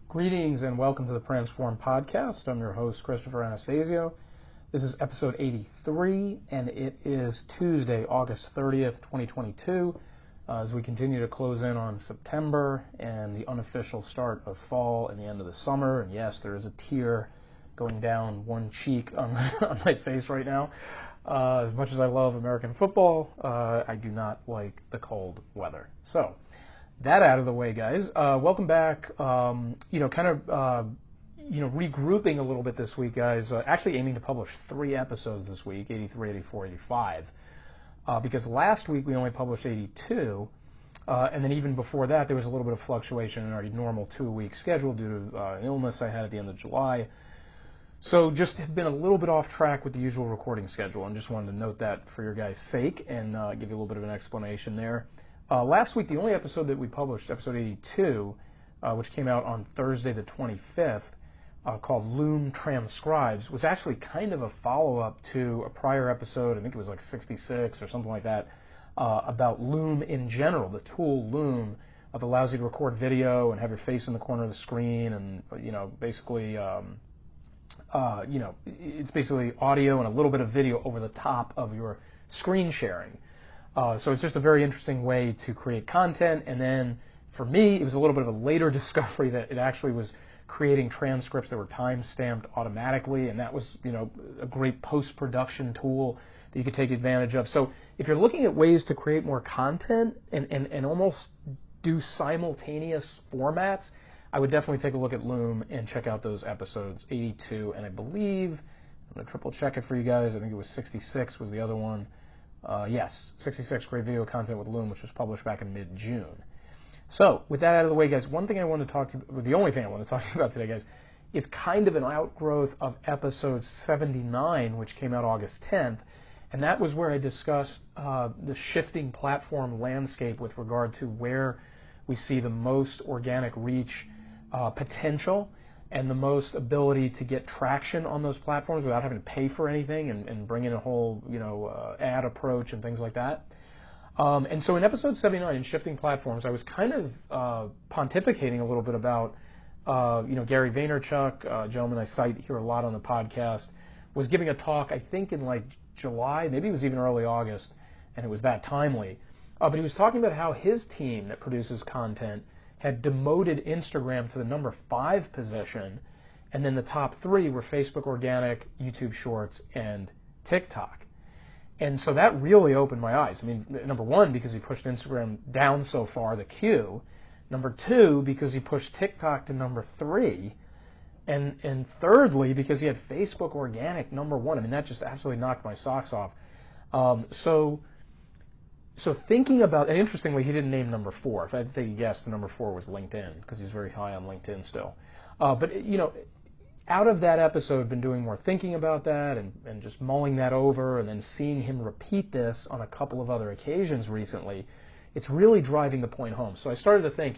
Greetings and welcome to the Transform Podcast. I'm your host, Christopher Anastasio. This is episode 83, and it is Tuesday, August 30th, 2022, as we continue to close in on September and the unofficial start of fall and the end of the summer. And yes, there is a tear going down one cheek on my face right now. As much as I love American football, I do not like the cold weather. So, that out of the way, guys. Welcome back. Regrouping a little bit this week, guys. Actually aiming to publish 3 episodes this week, 83, 84, 85. Because last week we only published 82, and then even before that there was a little bit of fluctuation in our normal 2-week schedule due to an illness I had at the end of July. So just have been a little bit off track with the usual recording schedule, and just wanted to note that for your guys' sake and give you a little bit of an explanation there. Last week, the only episode that we published, episode 82, which came out on Thursday the 25th, called Loom Transcribes, was actually kind of a follow-up to a prior episode, I think it was like 66 or something like that, about Loom in general, the tool Loom that allows you to record video and have your face in the corner of the screen, and basically, it's basically audio and a little bit of video over the top of your screen sharing. So it's just a very interesting way to create content. And then for me, it was a little bit of a later discovery that it actually was creating transcripts that were time-stamped automatically, and that was, a great post-production tool that you could take advantage of. So if you're looking at ways to create more content and almost do simultaneous formats, I would definitely take a look at Loom and check out those episodes, 82, and I believe, I'm going to triple check it for you guys, I think it was 66 was the other one. Yes, 66, great video content with Loom, which was published back in mid-June. So, with that out of the way, guys, the only thing I want to talk to you about today, guys, is kind of an outgrowth of episode 79, which came out August 10th, and that was where I discussed the shifting platform landscape with regard to where we see the most organic reach potential and the most ability to get traction on those platforms without having to pay for anything and bring in a whole, ad approach and things like that. And so in episode 79, in Shifting Platforms, I was kind of pontificating a little bit about, Gary Vaynerchuk, a gentleman I cite here a lot on the podcast, was giving a talk, I think in like July, maybe it was even early August, and it was that timely. But he was talking about how his team that produces content had demoted Instagram to the number 5 position, and then the top 3 were Facebook Organic, YouTube Shorts, and TikTok. And so that really opened my eyes. I mean, number 1, because he pushed Instagram down so far, the queue. Number 2, because he pushed TikTok to number 3. And thirdly, because he had Facebook Organic number 1. I mean, that just absolutely knocked my socks off. So thinking about, and interestingly, he didn't name number 4. If I had to take a guess, the number 4 was LinkedIn, because he's very high on LinkedIn still. But out of that episode, I've been doing more thinking about that and just mulling that over, and then seeing him repeat this on a couple of other occasions recently, it's really driving the point home. So I started to think,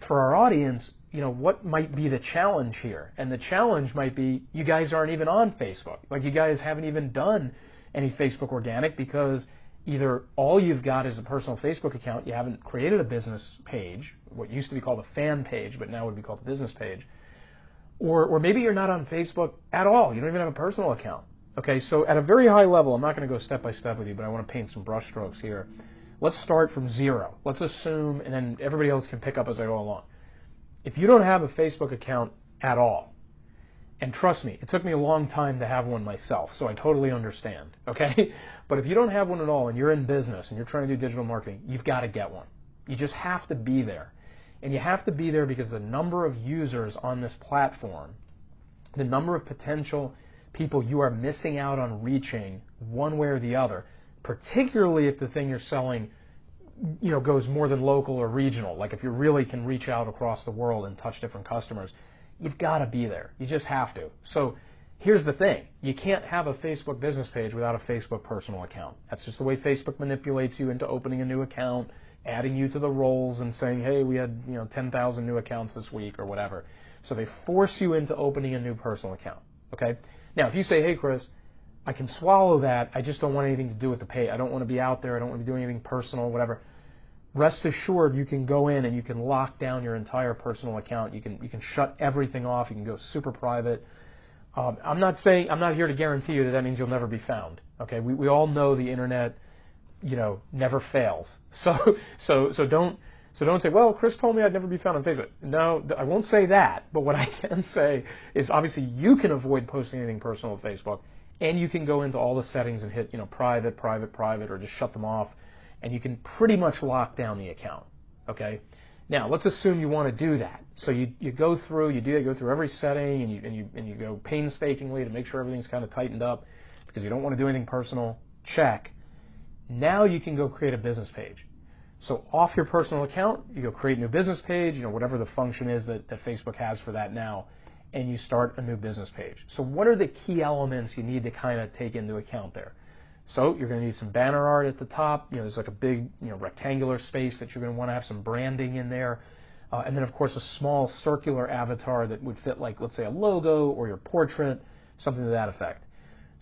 for our audience, what might be the challenge here? And the challenge might be you guys aren't even on Facebook. Like, you guys haven't even done any Facebook Organic because either all you've got is a personal Facebook account, you haven't created a business page, what used to be called a fan page, but now would be called a business page, or maybe you're not on Facebook at all, you don't even have a personal account. Okay, so at a very high level, I'm not going to go step by step with you, but I want to paint some brush strokes here. Let's start from 0. Let's assume, and then everybody else can pick up as I go along. If you don't have a Facebook account at all, and trust me, it took me a long time to have one myself, so I totally understand, okay? But if you don't have one at all and you're in business and you're trying to do digital marketing, you've got to get one. You just have to be there. And you have to be there because the number of users on this platform, the number of potential people you are missing out on reaching one way or the other, particularly if the thing you're selling goes more than local or regional, like if you really can reach out across the world and touch different customers, you've got to be there. You just have to. So here's the thing. You can't have a Facebook business page without a Facebook personal account. That's just the way Facebook manipulates you into opening a new account, adding you to the rolls and saying, hey, we had 10,000 new accounts this week or whatever. So they force you into opening a new personal account. Okay? Now, if you say, hey, Chris, I can swallow that. I just don't want anything to do with the pay. I don't want to be out there. I don't want to be doing anything personal, whatever. rest assured you can go in and you can lock down your entire personal account. You can shut everything off. You can go super private. I'm not here to guarantee you that means you'll never be found. Okay, we all know the internet, never fails. So don't say, well, Chris told me I'd never be found on Facebook. No, I won't say that. But what I can say is obviously you can avoid posting anything personal on Facebook, and you can go into all the settings and hit, private, or just shut them off, and you can pretty much lock down the account. Okay. Now let's assume you want to do that. So you go through every setting, and you go painstakingly to make sure everything's kind of tightened up because you don't want to do anything personal. Check. Now you can go create a business page. So off your personal account, you go create a new business page, whatever the function is that Facebook has for that now, and you start a new business page. So what are the key elements you need to kind of take into account there? So you're going to need some banner art at the top. There's like a big, rectangular space that you're going to want to have some branding in there. And then, of course, a small circular avatar that would fit, like, let's say, a logo or your portrait, something to that effect.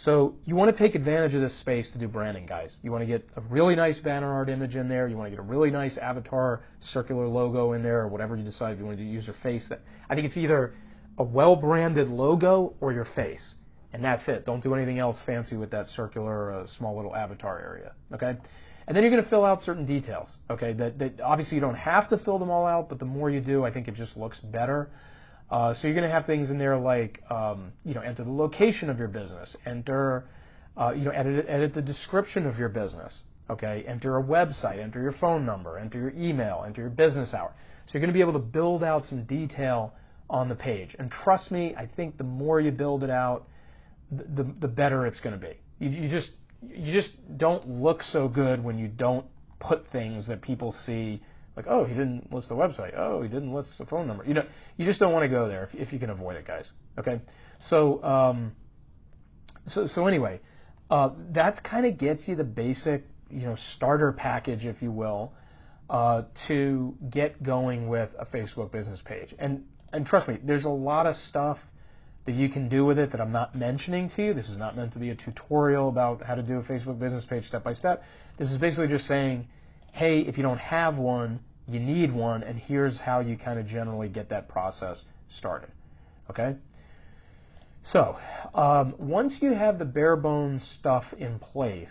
So you want to take advantage of this space to do branding, guys. You want to get a really nice banner art image in there. You want to get a really nice avatar circular logo in there, or whatever you decide. If you want to use your face, I think it's either a well-branded logo or your face, and that's it. Don't do anything else fancy with that circular small little avatar area, okay? And then you're going to fill out certain details, okay? That obviously you don't have to fill them all out, but the more you do, I think it just looks better. So you're going to have things in there like, enter the location of your business, enter, edit the description of your business, okay? Enter a website, enter your phone number, enter your email, enter your business hour. So you're going to be able to build out some detail on the page. And trust me, I think the more you build it out, the better it's going to be. You just don't look so good when you don't put things that people see. Like, oh, he didn't list the website. Oh, he didn't list the phone number. You just don't want to go there if you can avoid it, guys. Okay, so anyway, that kind of gets you the basic, starter package, if you will, to get going with a Facebook business page. And trust me, there's a lot of stuff that you can do with it that I'm not mentioning to you. This is not meant to be a tutorial about how to do a Facebook business page step by step. This is basically just saying, hey, if you don't have one, you need one, and here's how you kind of generally get that process started, okay? So once you have the bare bones stuff in place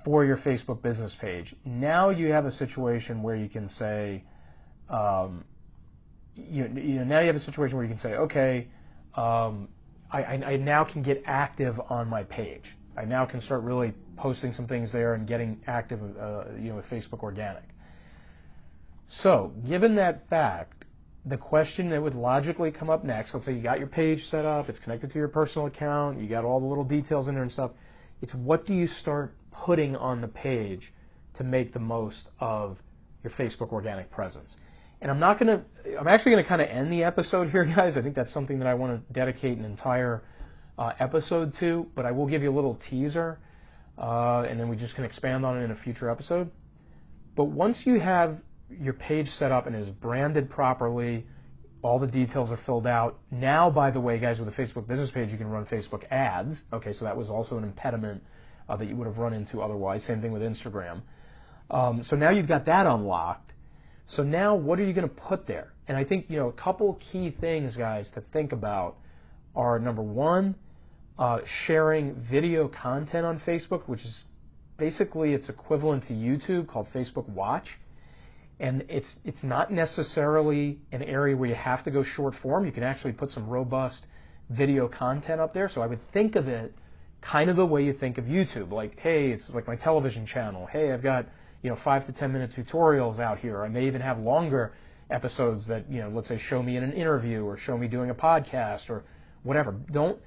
for your Facebook business page, now you have a situation where you can say, now you have a situation where you can say, okay, I now can get active on my page. I now can start really posting some things there and getting active, with Facebook Organic. So, given that fact, the question that would logically come up next, let's say you got your page set up, it's connected to your personal account, you got all the little details in there and stuff, it's what do you start putting on the page to make the most of your Facebook Organic presence? And I'm actually going to kind of end the episode here, guys. I think that's something that I want to dedicate an entire episode to, but I will give you a little teaser, and then we just can expand on it in a future episode. But once you have your page set up and is branded properly, all the details are filled out. Now, by the way, guys, with a Facebook business page, you can run Facebook ads. Okay, so that was also an impediment that you would have run into otherwise. Same thing with Instagram. So now you've got that unlocked. So now what are you going to put there? And I think, a couple key things, guys, to think about are, number one, sharing video content on Facebook, which is basically its equivalent to YouTube, called Facebook Watch. And it's not necessarily an area where you have to go short form. You can actually put some robust video content up there. So I would think of it kind of the way you think of YouTube. Like, hey, it's like my television channel. Hey, I've got 5 to 10 minute tutorials out here. I may even have longer episodes that let's say show me in an interview or show me doing a podcast or whatever. Don't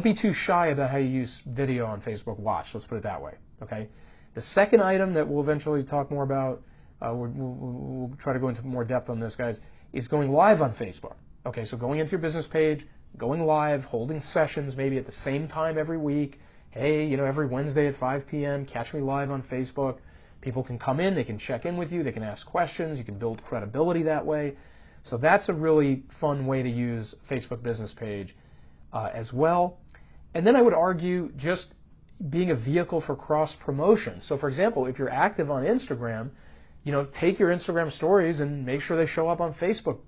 be too shy about how you use video on Facebook Watch. Let's put it that way. Okay. The second item that we'll eventually talk more about, we'll try to go into more depth on this, guys, is going live on Facebook. Okay, so going into your business page, going live, holding sessions maybe at the same time every week. Hey, every Wednesday at 5 p.m., catch me live on Facebook. People can come in, they can check in with you, they can ask questions, you can build credibility that way. So that's a really fun way to use Facebook business page as well. And then I would argue just being a vehicle for cross-promotion. So for example, if you're active on Instagram, take your Instagram stories and make sure they show up on Facebook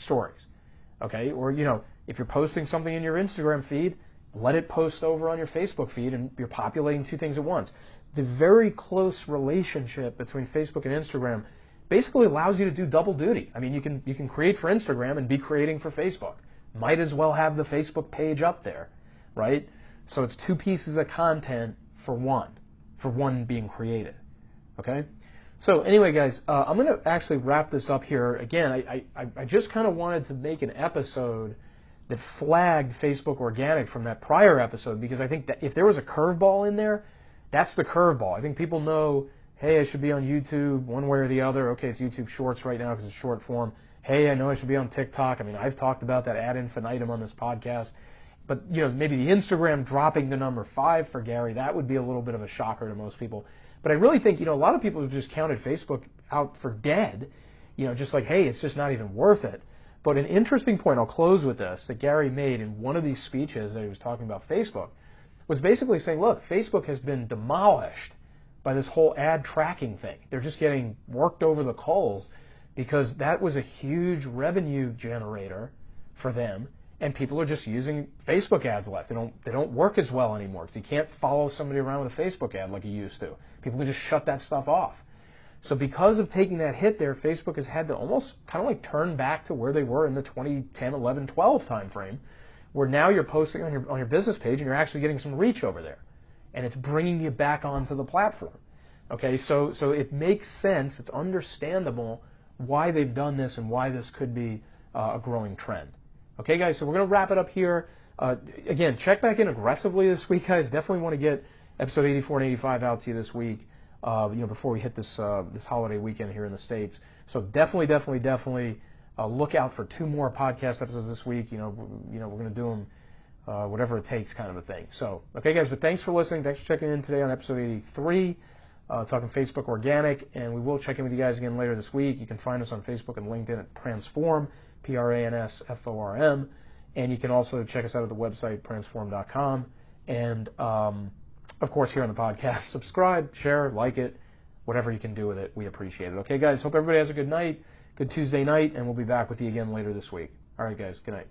stories. Okay? Or, if you're posting something in your Instagram feed, let it post over on your Facebook feed, and you're populating two things at once. The very close relationship between Facebook and Instagram basically allows you to do double duty. I mean, you can create for Instagram and be creating for Facebook. Might as well have the Facebook page up there, right? So it's two pieces of content for one being created. Okay? So anyway, guys, I'm going to actually wrap this up here. Again, I just kind of wanted to make an episode that flagged Facebook Organic from that prior episode, because I think that if there was a curveball in there, that's the curveball. I think people know, hey, I should be on YouTube one way or the other. Okay, it's YouTube Shorts right now because it's short form. Hey, I know I should be on TikTok. I mean, I've talked about that ad infinitum on this podcast. But, maybe the Instagram dropping to number 5 for Gary, that would be a little bit of a shocker to most people. But I really think, a lot of people have just counted Facebook out for dead, just like, hey, it's just not even worth it. But an interesting point, I'll close with this, that Gary made in one of these speeches that he was talking about Facebook, was basically saying, look, Facebook has been demolished by this whole ad tracking thing. They're just getting worked over the coals because that was a huge revenue generator for them, and people are just using Facebook ads left. They don't work as well anymore because you can't follow somebody around with a Facebook ad like you used to. People can just shut that stuff off. So because of taking that hit there, Facebook has had to almost kind of like turn back to where they were in the 2010, 11, 12 timeframe, where now you're posting on your business page and you're actually getting some reach over there, and it's bringing you back onto the platform. Okay, so it makes sense. It's understandable why they've done this and why this could be a growing trend. Okay, guys, so we're going to wrap it up here. Again, check back in aggressively this week, guys. Definitely want to get episode 84 and 85 out to you this week, before we hit this holiday weekend here in the States. So definitely look out for 2 more podcast episodes this week. We're going to do them whatever it takes, kind of a thing. So, okay, guys, but thanks for listening. Thanks for checking in today on episode 83, talking Facebook Organic, and we will check in with you guys again later this week. You can find us on Facebook and LinkedIn at Pransform, Pransform, and you can also check us out at the website, pransform.com, and, of course, here on the podcast, subscribe, share, like it, whatever you can do with it. We appreciate it. Okay, guys, hope everybody has a good night, good Tuesday night, and we'll be back with you again later this week. All right, guys, good night.